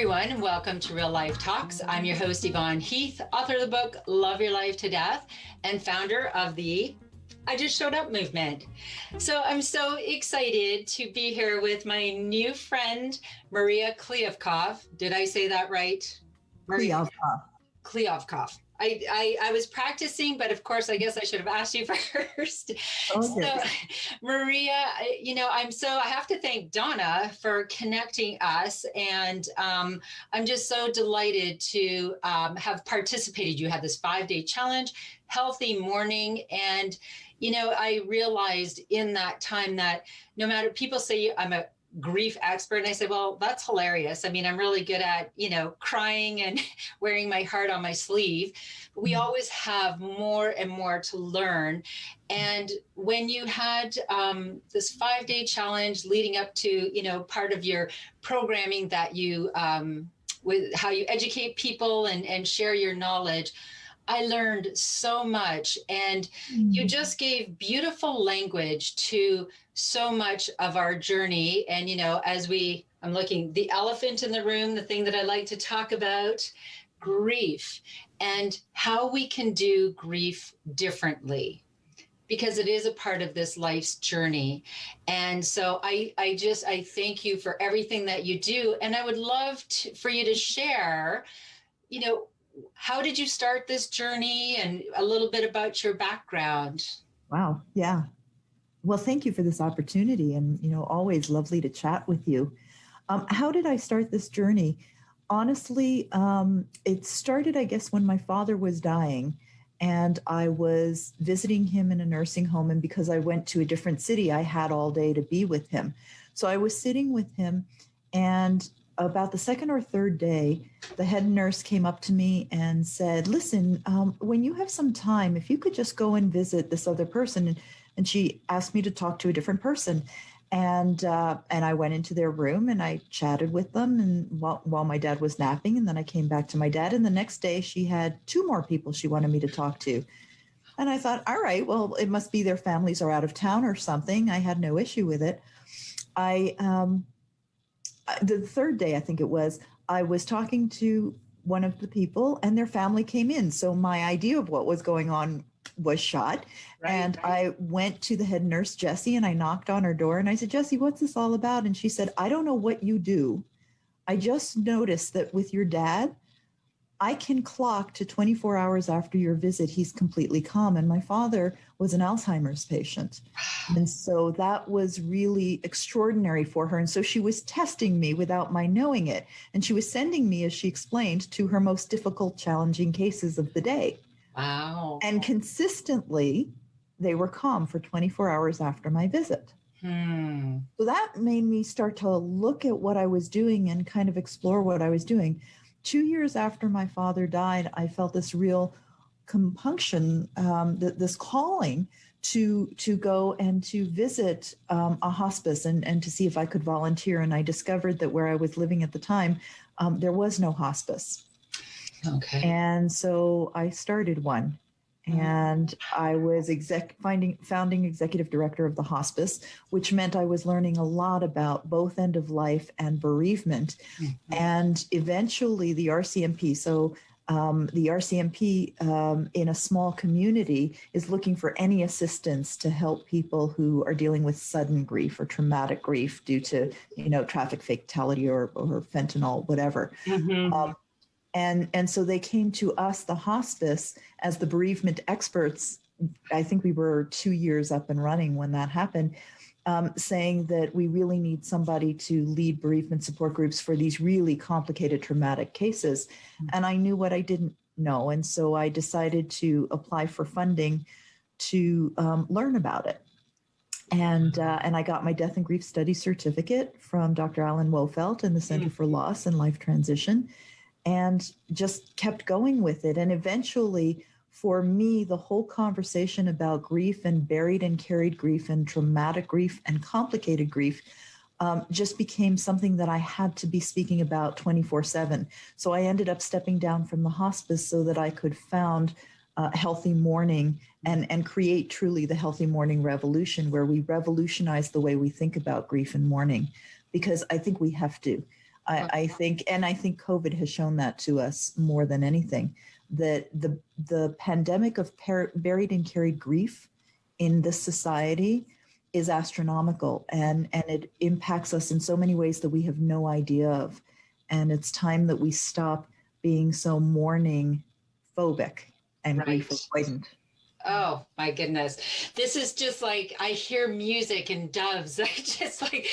everyone, and welcome to Real Life Talks. I'm your host, Yvonne Heath, author of the book, Love Your Life to Death, and founder of the I Just Showed Up movement. So I'm so excited to be here with my new friend, Maria Kliavkoff. Did I say that right? Kliavkoff. I was practicing, but of course, I guess I should have asked you first. Okay. So, Maria, I have to thank Donna for connecting us. And I'm just so delighted to have participated. You had this 5-day challenge, healthy morning. And, I realized in that time that no matter, people say I'm a grief expert. And I said, well, that's hilarious. I mean, I'm really good at, crying and wearing my heart on my sleeve. But we always have more and more to learn. And when you had this 5-day challenge leading up to, part of your programming that you, with how you educate people and share your knowledge, I learned so much, and you just gave beautiful language to so much of our journey. And, I'm looking, the elephant in the room, the thing that I like to talk about, grief, and how we can do grief differently, because it is a part of this life's journey. And so I thank you for everything that you do. And I would love for you to share, how did you start this journey and a little bit about your background? Wow. Yeah. Well, thank you for this opportunity, and, always lovely to chat with you. How did I start this journey? Honestly, it started, I guess, when my father was dying, and I was visiting him in a nursing home. And because I went to a different city, I had all day to be with him. So I was sitting with him, and about the second or third day, the head nurse came up to me and said, listen, when you have some time, if you could just go and visit this other person. And she asked me to talk to a different person. And I went into their room and I chatted with them, and while my dad was napping. And then I came back to my dad. And the next day she had 2 more people she wanted me to talk to. And I thought, all right, well, it must be their families are out of town or something. I had no issue with it. The third day, I think it was, I was talking to one of the people and their family came in. So my idea of what was going on was shot. Right. I went to the head nurse, Jessie, and I knocked on her door and I said, Jessie, what's this all about? And she said, I don't know what you do. I just noticed that with your dad, I can clock to 24 hours after your visit, he's completely calm. And my father was an Alzheimer's patient. And so that was really extraordinary for her. And so she was testing me without my knowing it. And she was sending me, as she explained, to her most difficult, challenging cases of the day. Wow. And consistently, they were calm for 24 hours after my visit. So that made me start to look at what I was doing and kind of explore what I was doing. 2 years after my father died, I felt this real compunction, this calling to go and to visit a hospice and to see if I could volunteer. And I discovered that where I was living at the time, there was no hospice. Okay. And so I started one. And I was founding executive director of the hospice, which meant I was learning a lot about both end of life and bereavement, and eventually the RCMP. So the RCMP in a small community is looking for any assistance to help people who are dealing with sudden grief or traumatic grief due to, traffic fatality or fentanyl, whatever. And so they came to us, the hospice, as the bereavement experts. I think we were 2 years up and running when that happened, saying that we really need somebody to lead bereavement support groups for these really complicated traumatic cases. And I knew what I didn't know. And so I decided to apply for funding to learn about it. And I got my Death and Grief Study certificate from Dr. Alan Wofelt and the Center for Loss and Life Transition, and just kept going with it. And eventually, for me, the whole conversation about grief and buried and carried grief and traumatic grief and complicated grief just became something that I had to be speaking about 24/7. So I ended up stepping down from the hospice so that I could found Healthy Mourning and create truly the Healthy Mourning revolution, where we revolutionize the way we think about grief and mourning, because I think we have to. I think, and I think COVID has shown that to us more than anything, that the pandemic of buried and carried grief in this society is astronomical, and it impacts us in so many ways that we have no idea of. And it's time that we stop being so mourning phobic and grief avoidant. Oh my goodness. This is just like, I hear music and doves. I just like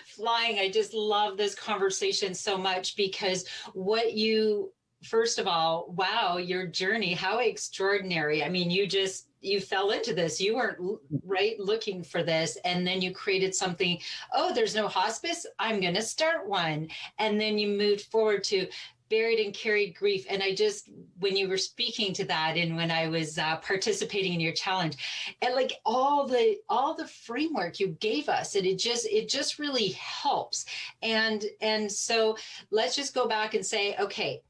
flying. I just love this conversation so much, because what you, first of all, wow, your journey, how extraordinary. I mean, you fell into this. You weren't looking for this. And then you created something. Oh, there's no hospice. I'm going to start one. And then you moved forward to buried and carried grief. And I just, when you were speaking to that, and when I was participating in your challenge, and like all the framework you gave us, and it just really helps. And so let's just go back and say, okay,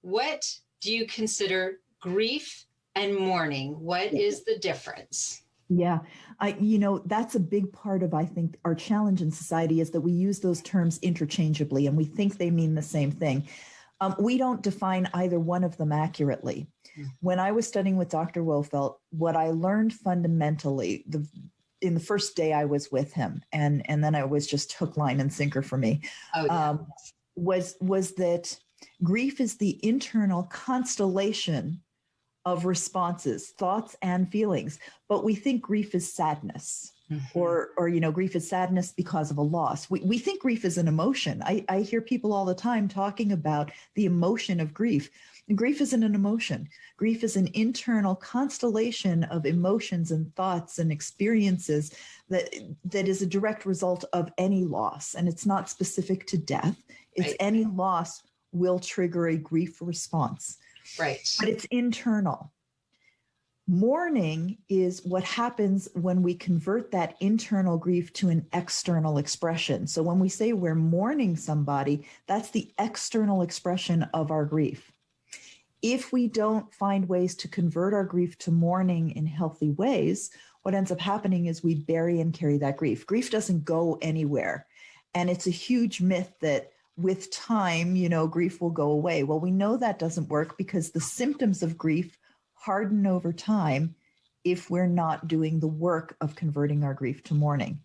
what do you consider grief and mourning? What is the difference? Yeah, that's a big part of, I think, our challenge in society, is that we use those terms interchangeably and we think they mean the same thing. We don't define either one of them accurately. When I was studying with Dr. Wofelt, what I learned fundamentally, in the first day I was with him, and then I was just hook, line, and sinker for me, was that grief is the internal constellation of responses, thoughts, and feelings. But we think grief is sadness. Or grief is sadness because of a loss. We think grief is an emotion. I hear people all the time talking about the emotion of grief. And grief isn't an emotion. Grief is an internal constellation of emotions and thoughts and experiences that is a direct result of any loss. And it's not specific to death. It's any loss will trigger a grief response. Right. But it's internal. Mourning is what happens when we convert that internal grief to an external expression. So when we say we're mourning somebody, that's the external expression of our grief. If we don't find ways to convert our grief to mourning in healthy ways, what ends up happening is we bury and carry that grief. Grief doesn't go anywhere. And it's a huge myth that with time, grief will go away. Well, we know that doesn't work, because the symptoms of grief harden over time if we're not doing the work of converting our grief to mourning.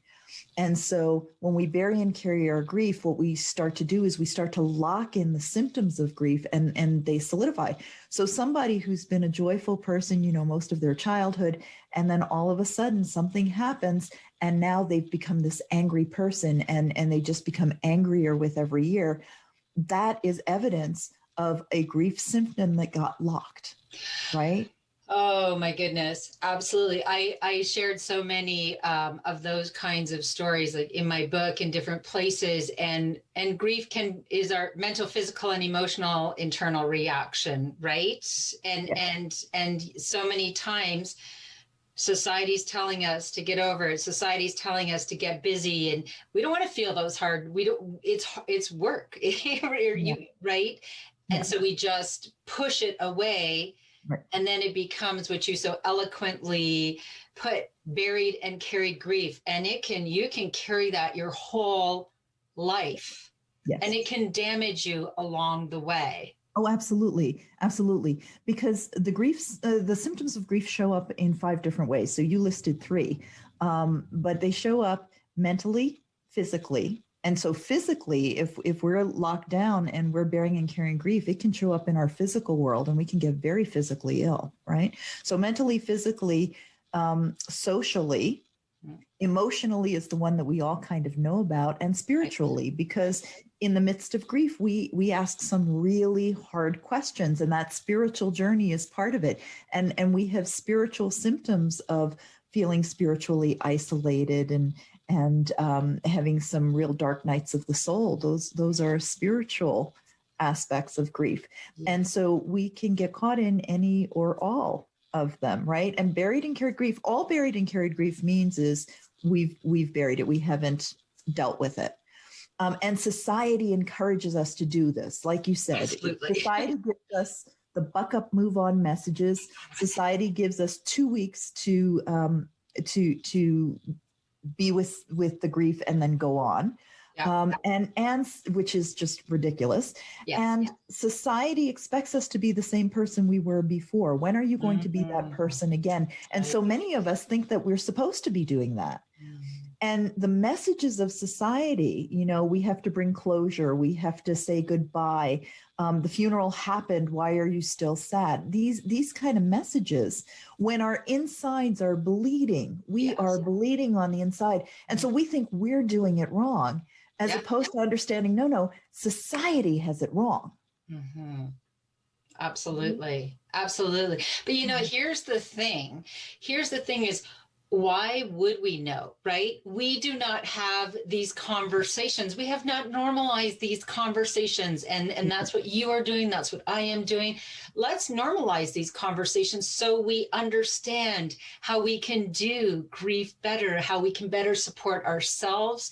And so when we bury and carry our grief, what we start to do is we start to lock in the symptoms of grief, and they solidify. So somebody who's been a joyful person, most of their childhood, and then all of a sudden something happens, and now they've become this angry person, and they just become angrier with every year. That is evidence of a grief symptom that got locked. Right? Oh my goodness. Absolutely. I shared so many of those kinds of stories, like in my book, in different places, and grief is our mental, physical, and emotional internal reaction, right? And so many times society's telling us to get over it. Society's telling us to get busy, and we don't want to feel those hard. It's work, right? And so we just push it away. Right. And then it becomes what you so eloquently put, buried and carried grief. And you can carry that your whole life. Yes. And it can damage you along the way. Oh, absolutely. Absolutely. Because the symptoms of grief show up in 5 different ways. So you listed 3, but they show up mentally, physically. And so physically, if we're locked down and we're bearing and carrying grief, it can show up in our physical world, and we can get very physically ill, right? So mentally, physically, socially, emotionally is the one that we all kind of know about, and spiritually, because in the midst of grief, we ask some really hard questions, and that spiritual journey is part of it. And we have spiritual symptoms of feeling spiritually isolated and having some real dark nights of the soul. Those are spiritual aspects of grief. And so we can get caught in any or all of them, right? And buried and carried grief, all buried and carried grief means is we've buried it. We haven't dealt with it. And society encourages us to do this. Like you said, Absolutely. Society gives us the buck up, move on messages. Society gives us 2 weeks to be with the grief and then go on. and which is just ridiculous. Yes. And society expects us to be the same person we were before. When are you going to be that person again? And so many of us think that we're supposed to be doing that. And the messages of society, you know, we have to bring closure. We have to say goodbye. The funeral happened. Why are you still sad? These kind of messages, when our insides are bleeding, we are bleeding on the inside. And so we think we're doing it wrong, as opposed to understanding, no, society has it wrong. Absolutely. Absolutely. But, you know, here's the thing is, why would we know, right? We do not have these conversations. We have not normalized these conversations. And that's what you are doing. That's what I am doing. Let's normalize these conversations so we understand how we can do grief better, how we can better support ourselves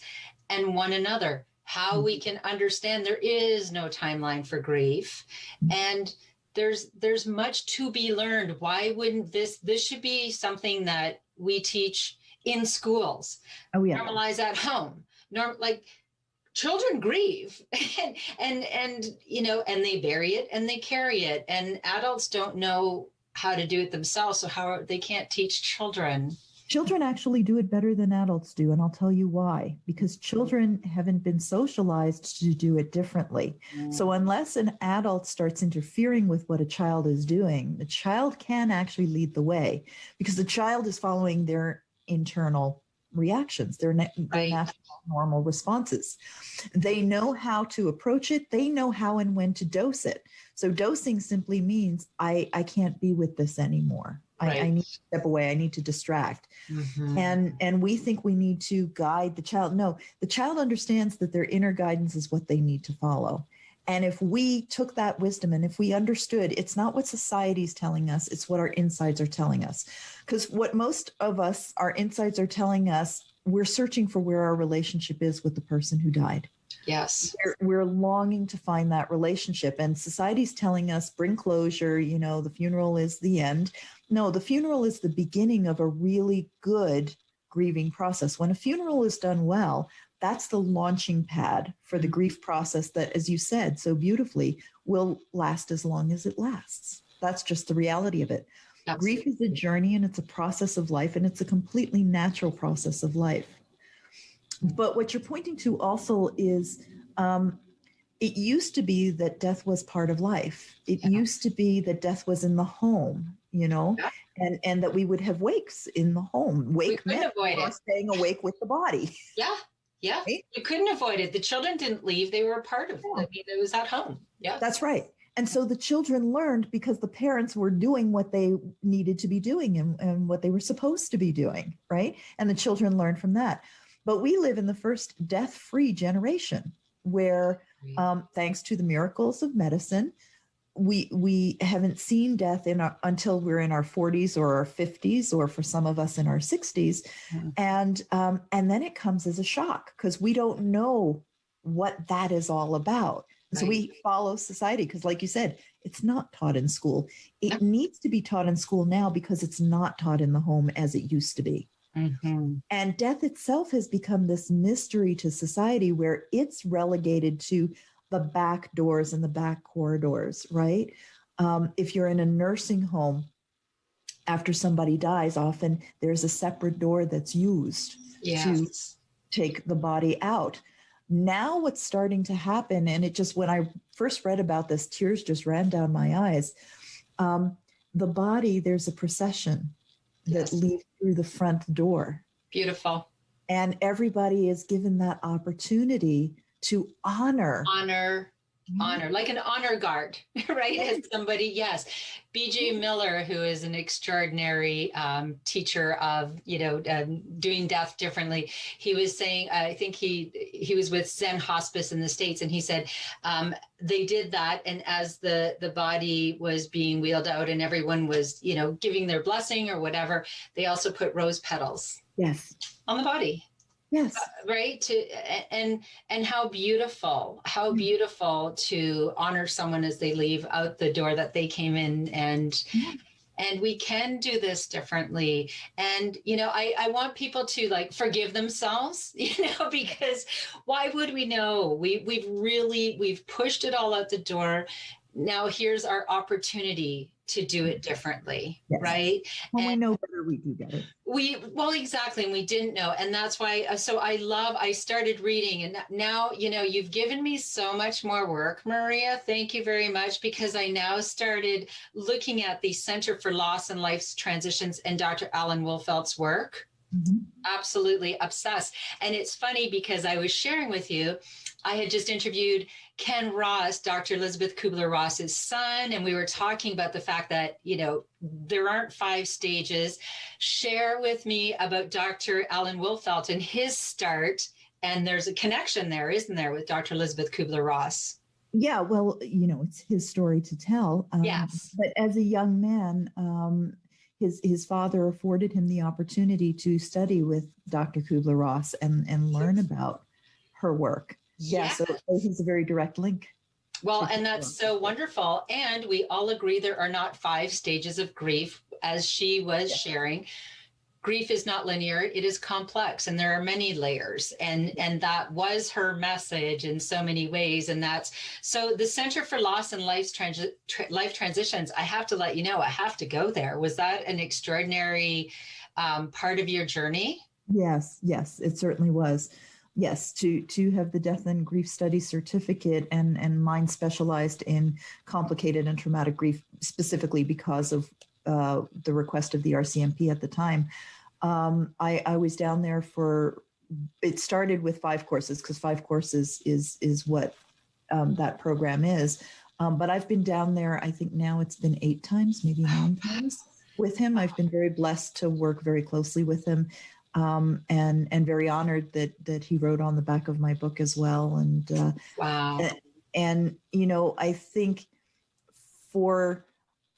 and one another, how we can understand there is no timeline for grief. And there's much to be learned. Why wouldn't this should be something that we teach in schools, normalize at home, like children grieve and, you know, and they bury it and they carry it, and adults don't know how to do it themselves. So they can't teach children. Children actually do it better than adults do. And I'll tell you why, because children haven't been socialized to do it differently. So unless an adult starts interfering with what a child is doing, the child can actually lead the way, because the child is following their internal reactions, their natural normal responses. They know how to approach it. They know how and when to dose it. So dosing simply means I can't be with this anymore. I need to step away. I need to distract. And we think we need to guide the child. No, the child understands that their inner guidance is what they need to follow. And if we took that wisdom and if we understood, it's not what society's telling us, it's what our insides are telling us. Because what most of us, our insides are telling us, we're searching for where our relationship is with the person who died. Yes. We're longing to find that relationship. And society's telling us, bring closure, you know, the funeral is the end. No, the funeral is the beginning of a really good grieving process. When a funeral is done well, that's the launching pad for the grief process that, as you said so beautifully, will last as long as it lasts. That's just the reality of it. Absolutely. Grief is a journey and it's a process of life, and it's a completely natural process of life. But what you're pointing to also is it used to be that death was part of life. It used to be that death was in the home, you know, and that we would have wakes in the home. Wake meant staying awake with the body. Yeah. Right? You couldn't avoid it. The children didn't leave. They were a part of it. I mean, it was at home. Yeah. That's right. And so the children learned because the parents were doing what they needed to be doing and what they were supposed to be doing, right? And the children learned from that. But we live in the first death-free generation where, thanks to the miracles of medicine, we haven't seen death until we're in our 40s or our 50s, or for some of us in our 60s. And then it comes as a shock because we don't know what that is all about. So we follow society because, like you said, it's not taught in school. It needs to be taught in school now because it's not taught in the home as it used to be. And death itself has become this mystery to society where it's relegated to the back doors and the back corridors, right? If you're in a nursing home, after somebody dies, often there's a separate door that's used to take the body out. Now what's starting to happen, and it just, when I first read about this, tears just ran down my eyes. The body, there's a procession that leads through the front door. Beautiful. And everybody is given that opportunity to honor, like an honor guard, right? As somebody, BJ Miller, who is an extraordinary teacher of, doing death differently. He was saying, I think he was with Zen Hospice in the States, and he said they did that, and as the body was being wheeled out and everyone was, giving their blessing or whatever, they also put rose petals on the body. Right. And how beautiful to honor someone as they leave out the door that they came in. And and we can do this differently. And, you know, I want people to like forgive themselves, you know, because why would we know? We've pushed it all out the door. Now here's our opportunity to do it differently, Yes. right? When and we know better, we do better. Well, exactly. And we didn't know. And that's why, so I started reading, and now, you know, you've given me so much more work, Maria. Thank you very much, because I now started looking at the Center for Loss and Life's Transitions and Dr. Alan Wolfelt's work. Mm-hmm. Absolutely obsessed. And it's funny because I was sharing with you, I had just interviewed Ken Ross, Dr. Elizabeth Kubler-Ross's son, and we were talking about the fact that, you know, there aren't 5 stages. Share with me about Dr. Alan Wolfelt and his start, and there's a connection there, isn't there, with Dr. Elizabeth Kubler-Ross? Yeah, well, you know, it's his story to tell. Yes. But as a young man, his father afforded him the opportunity to study with Dr. Kubler-Ross and learn about her work. Yeah, so he's a very direct link. Well, and that's so wonderful. And we all agree there are not 5 stages of grief, as she was sharing. Grief is not linear, it is complex, and there are many layers. And that was her message in so many ways. And that's, so the Center for Loss and Life Transitions, I have to let you know, I have to go there. Was that an extraordinary part of your journey? Yes, it certainly was. Yes, to have the Death and Grief Study certificate and mine specialized in complicated and traumatic grief, specifically because of the request of the RCMP at the time. I was down there for, it started with 5 courses, because 5 courses is what that program is. But I've been down there, I think now it's been 8 times, maybe 9 times with him. I've been very blessed to work very closely with him. And very honored that he wrote on the back of my book as well. And wow. And you know, I think for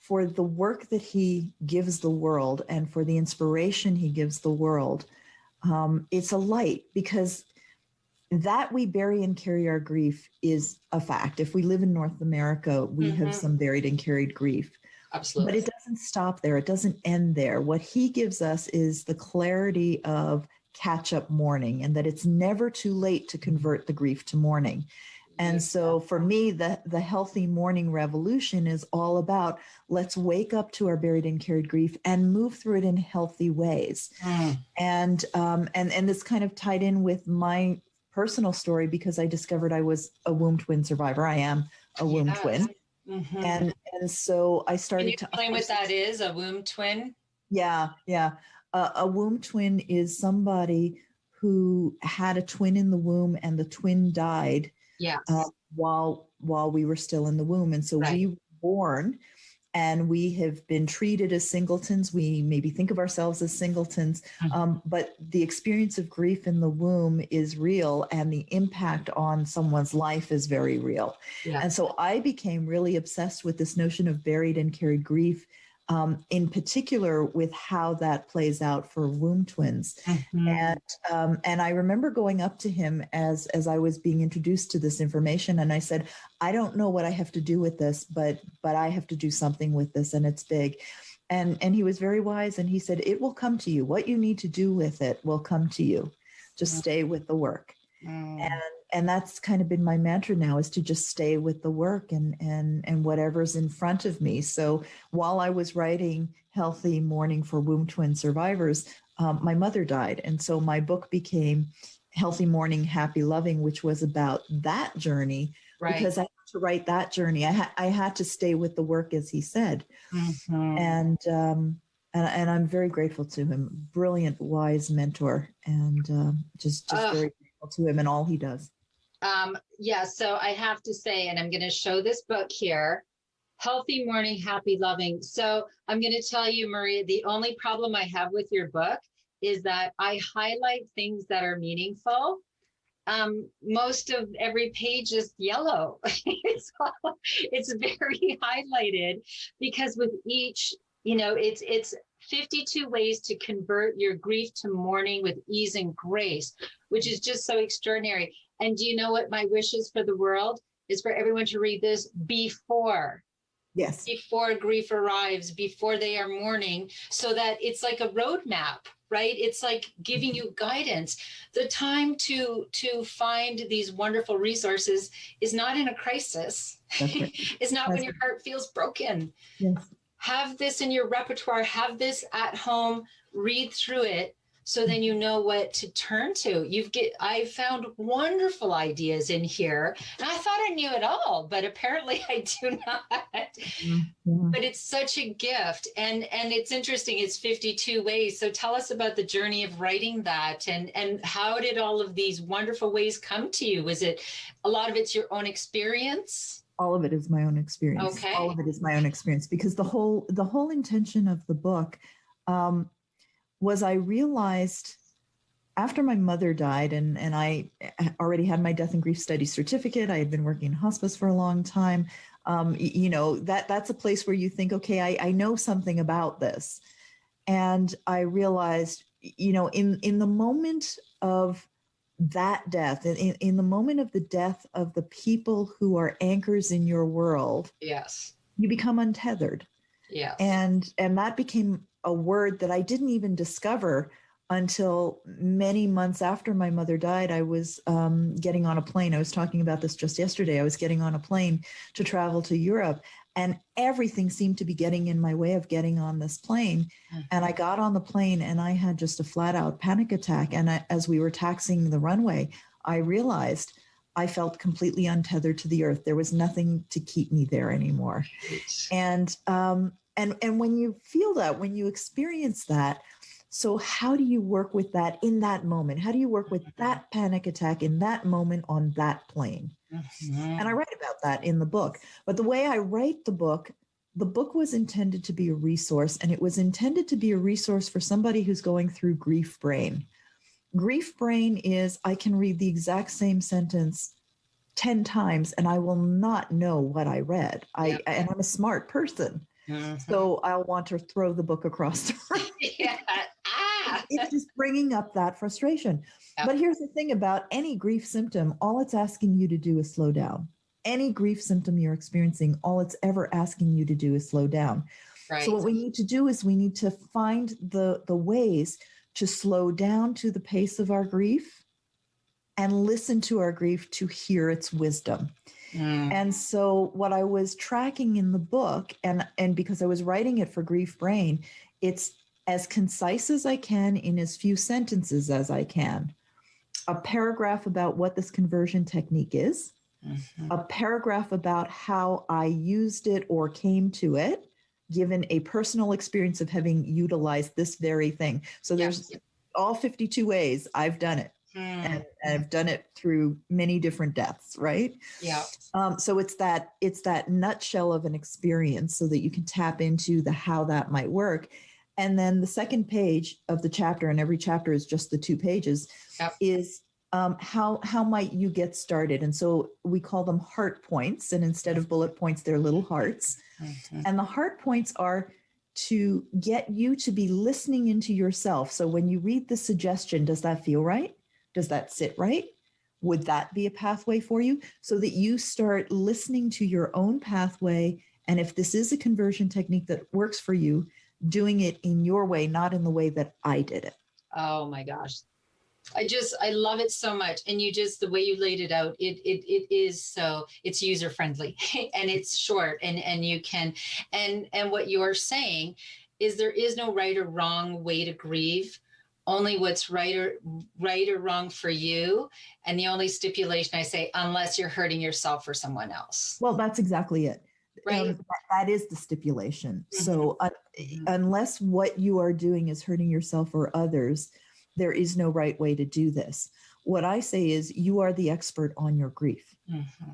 the work that he gives the world and for the inspiration he gives the world, it's a light, because that we bury and carry our grief is a fact. If we live in North America, we have some buried and carried grief. Absolutely. But it doesn't stop there. It doesn't end there. What he gives us is the clarity of catch-up mourning, and that it's never too late to convert the grief to mourning. And so for me, the healthy mourning revolution is all about, let's wake up to our buried and carried grief and move through it in healthy ways. And this kind of tied in with my personal story, because I discovered I was a womb twin survivor. I am a womb twin. Mm-hmm. And so I started to explain what that is, a womb twin. Yeah. A womb twin is somebody who had a twin in the womb, and the twin died. Yes. While we were still in the womb, and so we were born, and we have been treated as singletons. We maybe think of ourselves as singletons, but the experience of grief in the womb is real, and the impact on someone's life is very real. Yeah. And so I became really obsessed with this notion of buried and carried grief, in particular with how that plays out for womb twins. And I remember going up to him as I was being introduced to this information, and I said, I don't know what I have to do with this, but I have to do something with this, and it's big. And he was very wise, and he said, it will come to you. What you need to do with it will come to you. Just stay with the work. And that's kind of been my mantra now, is to just stay with the work and whatever's in front of me. So while I was writing Healthy Mourning for Womb Twin Survivors, my mother died. And so my book became Healthy Mourning, Happy Loving, which was about that journey. Because I had to write that journey. I had to stay with the work, as he said. And I'm very grateful to him. Brilliant, wise mentor, and just very grateful to him and all he does. So I have to say, and I'm going to show this book here, Healthy Mourning, Happy Loving. So I'm going to tell you, Maria, the only problem I have with your book is that I highlight things that are meaningful. Most of every page is yellow. It's very highlighted, because with each, you know, it's 52 ways to convert your grief to mourning with ease and grace, which is just so extraordinary. And do you know what my wish is for the world? Is for everyone to read this before Yes. before grief arrives, before they are mourning, so that it's like a roadmap, right? It's like giving you guidance. The time to find these wonderful resources is not in a crisis. That's right. It's not when your heart feels broken. Yes. Have this in your repertoire, have this at home, read through it, so then you know what to turn to. I found wonderful ideas in here, and I thought I knew it all, but apparently I do not. Mm-hmm. But it's such a gift, and it's interesting. It's 52 ways. So tell us about the journey of writing that, and how did all of these wonderful ways come to you? Was it a lot of it's your own experience? All of it is my own experience. Okay. All of it is my own experience, because the whole intention of the book was, I realized after my mother died, and I already had my death and grief study certificate. I had been working in hospice for a long time. That's a place where you think, okay, I know something about this. And I realized, in the moment of that death, in the moment of the death of the people who are anchors in your world, yes, you become untethered. Yes. And that became a word that I didn't even discover until many months after my mother died. I was getting on a plane. I was talking about this just yesterday. I was getting on a plane to travel to Europe, and everything seemed to be getting in my way of getting on this plane. Mm-hmm. And I got on the plane and I had just a flat out panic attack. And as we were taxiing the runway, I realized I felt completely untethered to the earth. There was nothing to keep me there anymore. And when you feel that, when you experience that, so how do you work with that in that moment? How do you work with that panic attack in that moment on that plane? Mm-hmm. And I write about that in the book. But the way I write the book was intended to be a resource, and it was intended to be a resource for somebody who's going through grief brain. Grief brain is, I can read the exact same sentence 10 times and I will not know what I read. And I'm a smart person. Mm-hmm. So I'll want to throw the book across the room. Yeah. It's just bringing up that frustration. Yep. But here's the thing about any grief symptom, all it's asking you to do is slow down. Any grief symptom you're experiencing, all it's ever asking you to do is slow down. Right. So what we need to do is we need to find the ways to slow down to the pace of our grief and listen to our grief to hear its wisdom. Mm. And so what I was tracking in the book, and because I was writing it for Grief Brain, it's as concise as I can in as few sentences as I can. A paragraph about what this conversion technique is, mm-hmm. a paragraph about how I used it or came to it, given a personal experience of having utilized this very thing. So there's all 52 ways I've done it. And I've done it through many different deaths, right? Yeah. So it's that nutshell of an experience so that you can tap into the how that might work. And then the second page of the chapter, and every chapter is just the 2 pages, is how might you get started? And so we call them heart points, and instead of bullet points, they're little hearts. Mm-hmm. And the heart points are to get you to be listening into yourself. So when you read the suggestion, does that feel right? Does that sit right? Would that be a pathway for you? So that you start listening to your own pathway. And if this is a conversion technique that works for you, doing it in your way, not in the way that I did it. Oh my gosh. I love it so much. And the way you laid it out, it is so, it's user friendly and it's short and you can, and what you're saying is there is no right or wrong way to grieve. Only what's right or wrong for you. And the only stipulation I say, unless you're hurting yourself or someone else. Well, that's exactly it. Right. That is the stipulation. Mm-hmm. So Mm-hmm. unless what you are doing is hurting yourself or others, there is no right way to do this. What I say is you are the expert on your grief. Mm-hmm.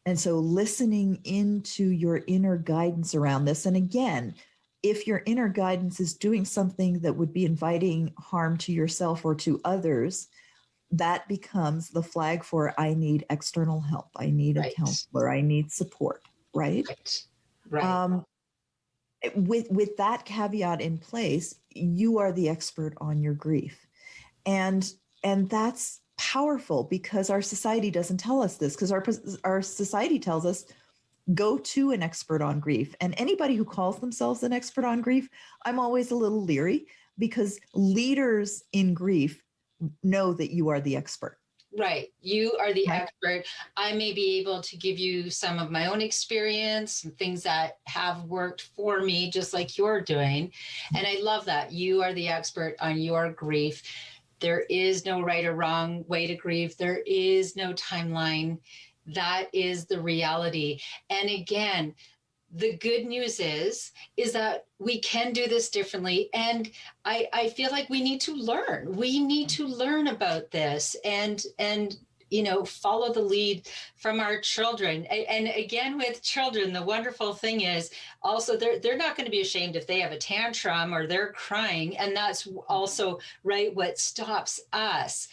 And so listening into your inner guidance around this. And again, if your inner guidance is doing something that would be inviting harm to yourself or to others, that becomes the flag for I need external help. I need a counselor. I need support, right? Right. With that caveat in place, you are the expert on your grief. And that's powerful because our society doesn't tell us this, because our society tells us go to an expert on grief. And anybody who calls themselves an expert on grief, I'm always a little leery, because leaders in grief know that you are the expert. Right. You are the Right. expert. I may be able to give you some of my own experience and things that have worked for me, just like you're doing. And I love that. You are the expert on your grief. There is no right or wrong way to grieve. There is no timeline. That is the reality. And again, the good news is that we can do this differently. And I feel like we need to learn. We need to learn about this and follow the lead from our children. And again, with children, the wonderful thing is also they're not going to be ashamed if they have a tantrum or they're crying. And that's also what stops us.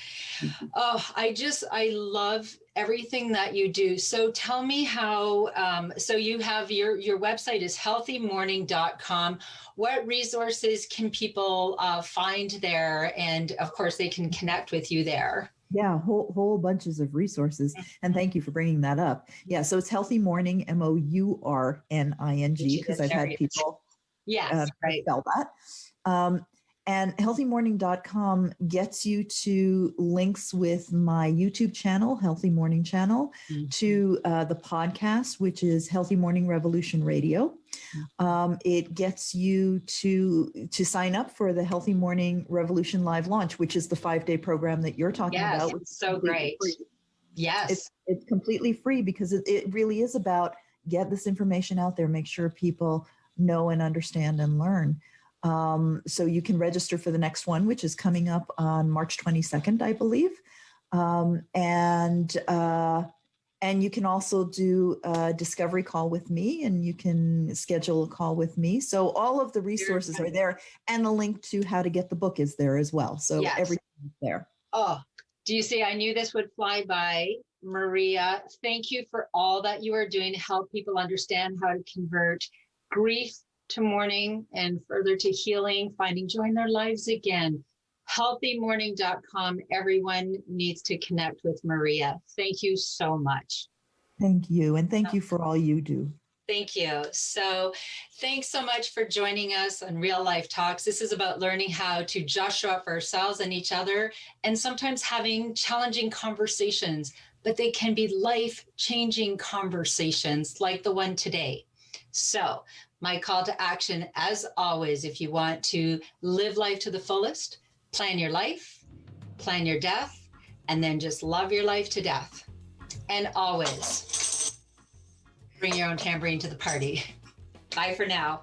Oh, I love everything that you do. So tell me how, so you have your website is healthymorning.com. What resources can people find there? And of course they can connect with you there. Yeah, whole bunches of resources. And thank you for bringing that up. Yeah, so it's Healthy Morning, MOURNING, because I've had people spell that. And healthymorning.com gets you to links with my YouTube channel, Healthy Morning Channel, to the podcast, which is Healthy Morning Revolution Radio. It gets you to sign up for the Healthy Morning Revolution live launch, which is the 5-day program that you're talking about. Yes, it's so great. Free. Yes. It's completely free, because it really is about get this information out there, make sure people know and understand and learn. So you can register for the next one, which is coming up on March 22nd, I believe. And you can also do a discovery call with me, and you can schedule a call with me. So all of the resources are there, and the link to how to get the book is there as well. So everything is there. Oh, do you see? I knew this would fly by. Maria, thank you for all that you are doing to help people understand how to convert grief to mourning and further to healing, finding joy in their lives again. Healthymorning.com. Everyone needs to connect with Maria. Thank you so much. Thank you. And thank you for all you do. Thank you. So thanks so much for joining us on Real Life Talks. This is about learning how to just show up for ourselves and each other, and sometimes having challenging conversations, but they can be life-changing conversations like the one today. So my call to action, as always, if you want to live life to the fullest, plan your life, plan your death, and then just love your life to death. And always bring your own tambourine to the party. Bye for now.